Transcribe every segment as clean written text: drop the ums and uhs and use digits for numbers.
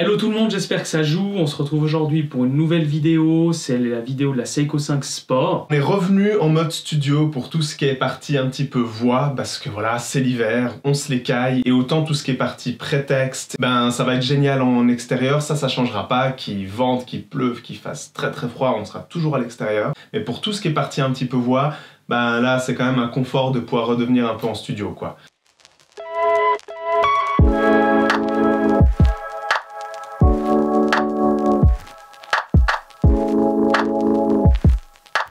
Hello tout le monde, j'espère que ça joue. On se retrouve aujourd'hui pour une nouvelle vidéo. C'est la vidéo de la Seiko 5 Sport. On est revenu en mode studio pour tout ce qui est parti un petit peu voix, parce que voilà, c'est l'hiver, on se les caille. Et autant tout ce qui est parti prétexte, ben ça va être génial en extérieur, ça changera pas. Qu'il vente, qu'il pleuve, qu'il fasse très très froid, on sera toujours à l'extérieur. Mais pour tout ce qui est parti un petit peu voix, ben là c'est quand même un confort de pouvoir redevenir un peu en studio quoi.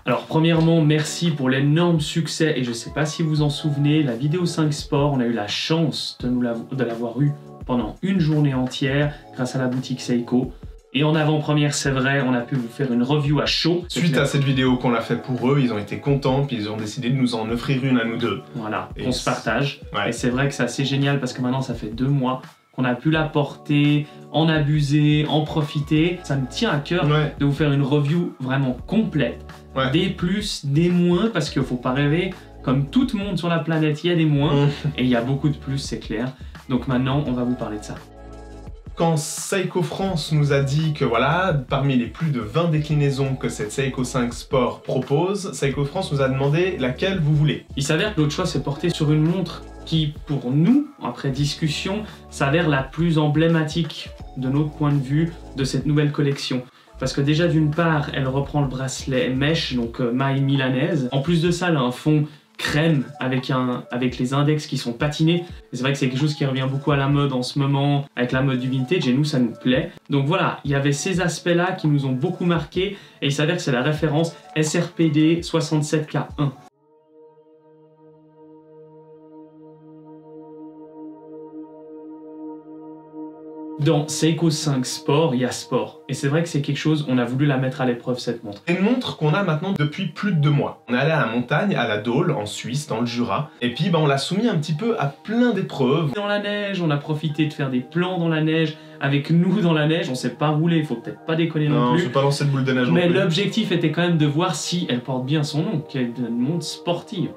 Alors premièrement, merci pour l'énorme succès et je sais pas si vous en souvenez, la vidéo 5 Sport, on a eu la chance de l'avoir eu pendant une journée entière grâce à la boutique Seiko. Et en avant-première, c'est vrai, on a pu vous faire une review à chaud. Suite à cette vidéo qu'on a fait pour eux, ils ont été contents, puis ils ont décidé de nous en offrir une à nous deux. Voilà, on se partage. Ouais. Et c'est vrai que c'est assez génial parce que maintenant, ça fait 2 mois qu'on a pu la porter, en abuser, en profiter. Ça me tient à cœur de vous faire une review vraiment complète. Des plus, des moins, parce qu'il ne faut pas rêver. Comme tout le monde sur la planète, il y a des moins, et il y a beaucoup de plus, c'est clair. Donc maintenant, on va vous parler de ça. Quand Seiko France nous a dit que voilà, parmi les plus de 20 déclinaisons que cette Seiko 5 Sport propose, Seiko France nous a demandé laquelle vous voulez. Il s'avère que l'autre choix s'est porté sur une montre qui, pour nous, après discussion, s'avère la plus emblématique de notre point de vue de cette nouvelle collection. Parce que déjà, d'une part, elle reprend le bracelet mesh, donc maille milanaise. En plus de ça, elle a un fond crème avec les index qui sont patinés. C'est vrai que c'est quelque chose qui revient beaucoup à la mode en ce moment, avec la mode du vintage, et nous, ça nous plaît. Donc voilà, il y avait ces aspects-là qui nous ont beaucoup marqué, et il s'avère que c'est la référence SRPD 67K1. Dans Seiko 5 Sport, il y a sport. Et c'est vrai que c'est quelque chose, on a voulu la mettre à l'épreuve cette montre. Une montre qu'on a maintenant depuis plus de 2 mois. On est allé à la montagne, à la Dole, en Suisse, dans le Jura. Et puis on l'a soumis un petit peu à plein d'épreuves. Dans la neige, on a profité de faire des plans dans la neige. Avec nous dans la neige, on sait pas rouler, il faut peut-être pas déconner non plus. Non, je vais pas lancer de boule de neige non plus. Mais l'objectif était quand même de voir si elle porte bien son nom, qu'elle est une montre sportive.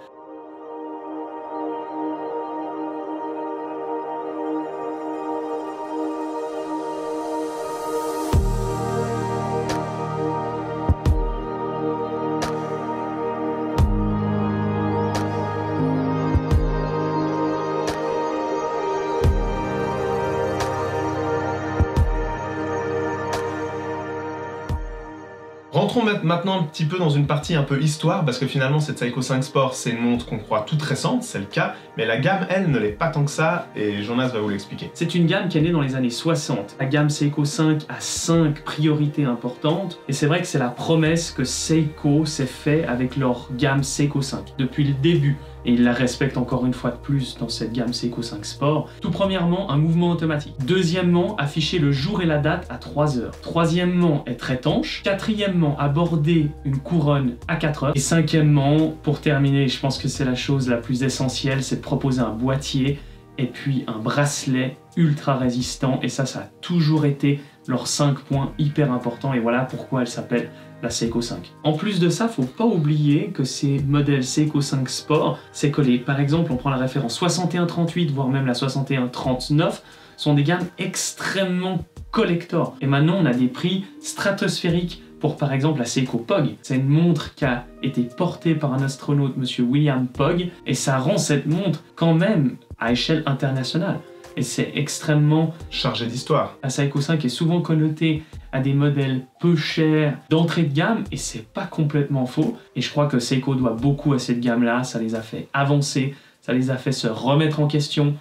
Rentrons maintenant un petit peu dans une partie un peu histoire, parce que finalement cette Seiko 5 Sport c'est une montre qu'on croit toute récente, c'est le cas, mais la gamme elle ne l'est pas tant que ça, et Jonas va vous l'expliquer. C'est une gamme qui est née dans les années 60. La gamme Seiko 5 a 5 priorités importantes, et c'est vrai que c'est la promesse que Seiko s'est fait avec leur gamme Seiko 5 depuis le début. Et ils la respectent encore une fois de plus dans cette gamme Seiko 5 Sport. Tout premièrement, un mouvement automatique. Deuxièmement, afficher le jour et la date à 3 heures. Troisièmement, être étanche. Quatrièmement, aborder une couronne à 4 heures. Et cinquièmement, pour terminer, je pense que c'est la chose la plus essentielle, c'est de proposer un boîtier et puis un bracelet ultra résistant. Et ça a toujours été leurs 5 points hyper importants. Et voilà pourquoi elle s'appelle la Seiko 5. En plus de ça, faut pas oublier que ces modèles Seiko 5 Sport, c'est collé. Par exemple, on prend la référence 6138, voire même la 6139, sont des gammes extrêmement collector. Et maintenant, on a des prix stratosphériques pour par exemple la Seiko Pog. C'est une montre qui a été portée par un astronaute, monsieur William Pog, et ça rend cette montre quand même à échelle internationale. Et c'est extrêmement chargé d'histoire. La Seiko 5 est souvent connotée à des modèles peu chers d'entrée de gamme, et c'est pas complètement faux. Et je crois que Seiko doit beaucoup à cette gamme-là, ça les a fait avancer, ça les a fait se remettre en question.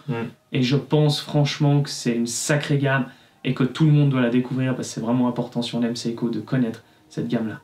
Et je pense franchement que c'est une sacrée gamme et que tout le monde doit la découvrir parce que c'est vraiment important si on aime Seiko de connaître cette gamme-là.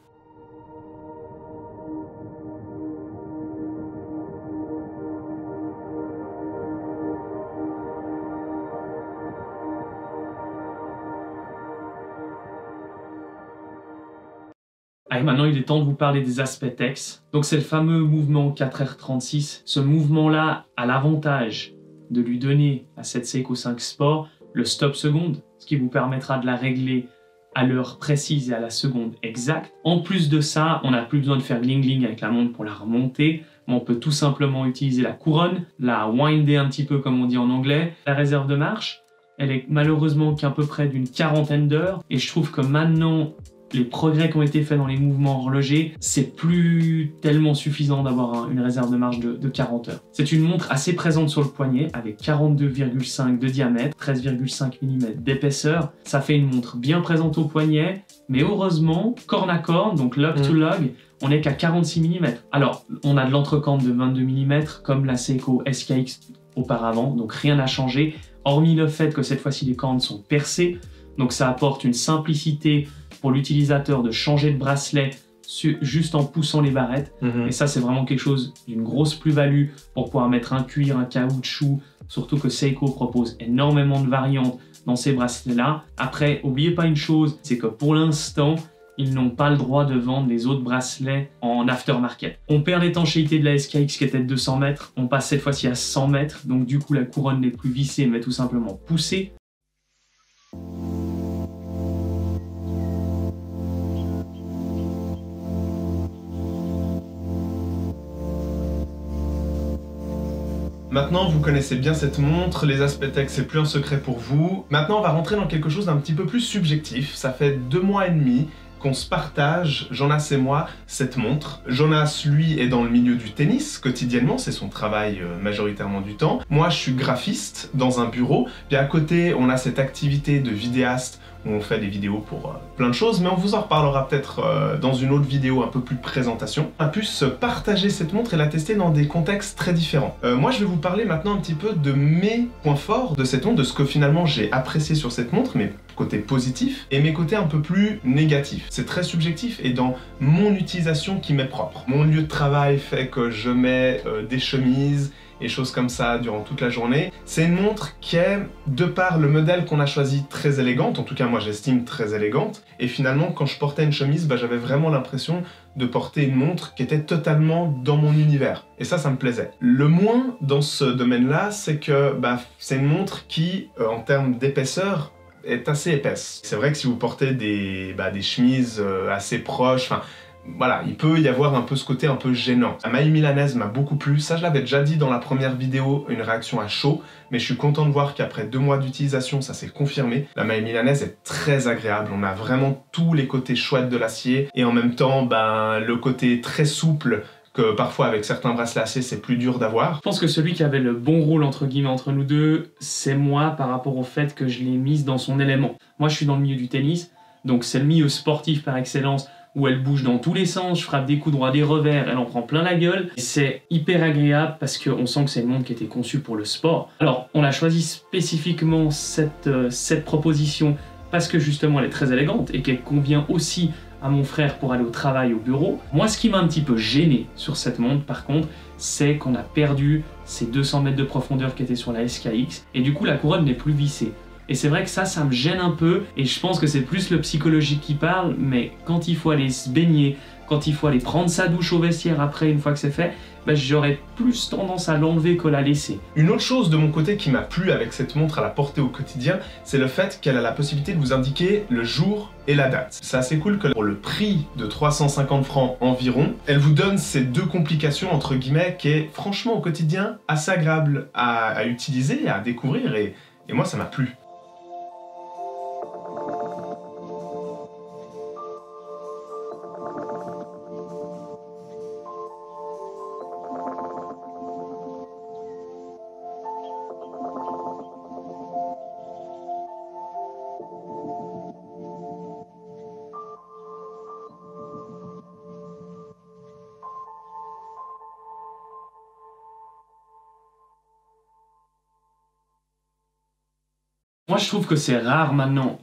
Allez, maintenant il est temps de vous parler des aspects texte. Donc c'est le fameux mouvement 4R36. Ce mouvement-là a l'avantage de lui donner à cette Seiko 5 Sport le stop seconde, ce qui vous permettra de la régler à l'heure précise et à la seconde exacte. En plus de ça, on n'a plus besoin de faire gling-gling avec la montre pour la remonter. On peut tout simplement utiliser la couronne, la winder un petit peu comme on dit en anglais, la réserve de marche. Elle est malheureusement qu'à peu près d'une 40aine d'heures. Et je trouve que maintenant, les progrès qui ont été faits dans les mouvements horlogers, c'est plus tellement suffisant d'avoir une réserve de marge de 40 heures. C'est une montre assez présente sur le poignet, avec 42,5 de diamètre, 13,5 mm d'épaisseur. Ça fait une montre bien présente au poignet, mais heureusement, corne à corne, donc lug to lug, on n'est qu'à 46 mm. Alors, on a de l'entrecorne de 22 mm, comme la Seiko SKX auparavant, donc rien n'a changé, hormis le fait que cette fois-ci les cornes sont percées, donc ça apporte une simplicité pour l'utilisateur de changer de bracelet juste en poussant les barrettes. Et ça, c'est vraiment quelque chose d'une grosse plus-value pour pouvoir mettre un cuir, un caoutchouc, surtout que Seiko propose énormément de variantes dans ces bracelets-là. Après, n'oubliez pas une chose, c'est que pour l'instant, ils n'ont pas le droit de vendre les autres bracelets en aftermarket. On perd l'étanchéité de la SKX qui était de 200 mètres, on passe cette fois-ci à 100 mètres, donc du coup la couronne n'est plus vissée mais tout simplement poussée. Maintenant, vous connaissez bien cette montre, les aspects tech, c'est plus un secret pour vous. Maintenant, on va rentrer dans quelque chose d'un petit peu plus subjectif. Ça fait 2 mois et demi qu'on se partage, Jonas et moi, cette montre. Jonas, lui, est dans le milieu du tennis, quotidiennement, c'est son travail majoritairement du temps. Moi, je suis graphiste dans un bureau, puis à côté, on a cette activité de vidéaste où on fait des vidéos pour plein de choses, mais on vous en reparlera peut-être dans une autre vidéo un peu plus présentation. On a pu se partager cette montre et la tester dans des contextes très différents. Moi, je vais vous parler maintenant un petit peu de mes points forts de cette montre, de ce que finalement j'ai apprécié sur cette montre, mes côtés positifs et mes côtés un peu plus négatifs. C'est très subjectif et dans mon utilisation qui m'est propre. Mon lieu de travail fait que je mets des chemises et choses comme ça durant toute la journée. C'est une montre qui est, de par le modèle qu'on a choisi, très élégante, en tout cas moi j'estime très élégante, et finalement quand je portais une chemise, j'avais vraiment l'impression de porter une montre qui était totalement dans mon univers, et ça me plaisait. Le moins dans ce domaine-là, c'est que c'est une montre qui, en termes d'épaisseur, est assez épaisse. C'est vrai que si vous portez des chemises assez proches, voilà, il peut y avoir un peu ce côté un peu gênant. La maille milanaise m'a beaucoup plu, ça je l'avais déjà dit dans la première vidéo, une réaction à chaud, mais je suis content de voir qu'après 2 mois d'utilisation, ça s'est confirmé. La maille milanaise est très agréable, on a vraiment tous les côtés chouettes de l'acier, et en même temps, le côté très souple, que parfois avec certains bracelets acier c'est plus dur d'avoir. Je pense que celui qui avait le bon rôle entre guillemets entre nous deux, c'est moi par rapport au fait que je l'ai mise dans son élément. Moi je suis dans le milieu du tennis, donc c'est le milieu sportif par excellence, où elle bouge dans tous les sens, je frappe des coups droits, des revers, elle en prend plein la gueule. C'est hyper agréable parce qu'on sent que c'est une montre qui a été conçue pour le sport. Alors, on a choisi spécifiquement cette proposition parce que justement elle est très élégante et qu'elle convient aussi à mon frère pour aller au travail, au bureau. Moi, ce qui m'a un petit peu gêné sur cette montre, par contre, c'est qu'on a perdu ces 200 mètres de profondeur qui étaient sur la SKX et du coup, la couronne n'est plus vissée. Et c'est vrai que ça me gêne un peu, et je pense que c'est plus le psychologique qui parle, mais quand il faut aller se baigner, quand il faut aller prendre sa douche au vestiaire après, une fois que c'est fait, j'aurais plus tendance à l'enlever que la laisser. Une autre chose de mon côté qui m'a plu avec cette montre à la porter au quotidien, c'est le fait qu'elle a la possibilité de vous indiquer le jour et la date. C'est assez cool que pour le prix de 350 francs environ, elle vous donne ces deux complications entre guillemets qui est franchement au quotidien assez agréable à utiliser, à découvrir, et moi ça m'a plu. Moi, je trouve que c'est rare maintenant,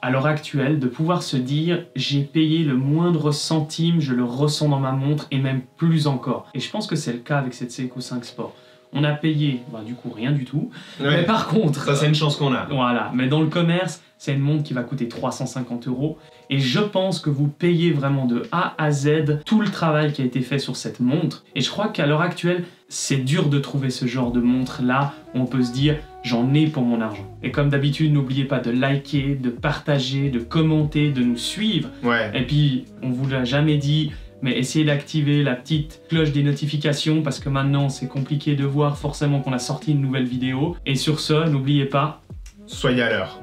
à l'heure actuelle, de pouvoir se dire « j'ai payé le moindre centime, je le ressens dans ma montre, et même plus encore ». Et je pense que c'est le cas avec cette Seiko 5 Sport. On a payé, du coup, rien du tout. Ouais, mais par contre... Ça, c'est une chance qu'on a. Voilà, mais dans le commerce, c'est une montre qui va coûter 350 €. Et je pense que vous payez vraiment de A à Z tout le travail qui a été fait sur cette montre. Et je crois qu'à l'heure actuelle, c'est dur de trouver ce genre de montre-là où on peut se dire « j'en ai pour mon argent ». Et comme d'habitude, n'oubliez pas de liker, de partager, de commenter, de nous suivre. Ouais. Et puis, on vous l'a jamais dit, mais essayez d'activer la petite cloche des notifications parce que maintenant, c'est compliqué de voir forcément qu'on a sorti une nouvelle vidéo. Et sur ce, n'oubliez pas, soyez à l'heure.